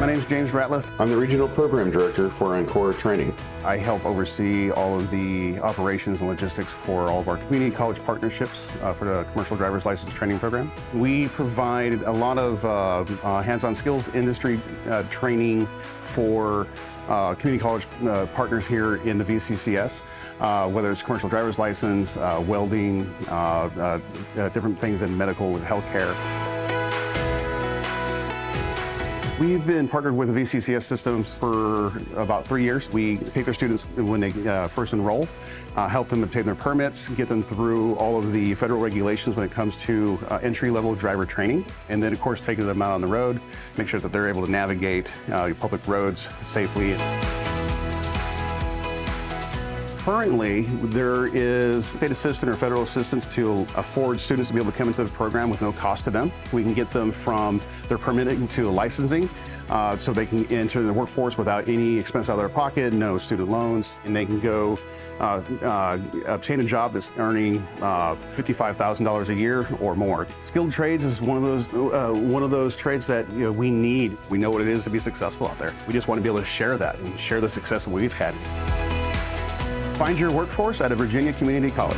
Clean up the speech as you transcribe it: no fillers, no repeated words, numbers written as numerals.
My name is James Ratliff. I'm the Regional Program Director for Ancora Training. I help oversee all of the operations and logistics for all of our community college partnerships for the Commercial Driver's License Training Program. We provide a lot of hands-on skills industry training for community college partners here in the VCCS, whether it's commercial driver's license, welding, different things in medical and healthcare. We've been partnered with the VCCS systems for about 3 years. We take their students when they first enroll, help them obtain their permits, get them through all of the federal regulations when it comes to entry-level driver training, and then of course taking them out on the road, make sure that they're able to navigate public roads safely. Currently, there is state assistance or federal assistance to afford students to be able to come into the program with no cost to them. We can get them from their permitting to licensing, so they can enter the workforce without any expense out of their pocket, no student loans, and they can go obtain a job that's earning $55,000 a year or more. Skilled trades is one of those trades that we need. We know what it is to be successful out there. We just want to be able to share that and share the success that we've had. Find your workforce at a Virginia community college.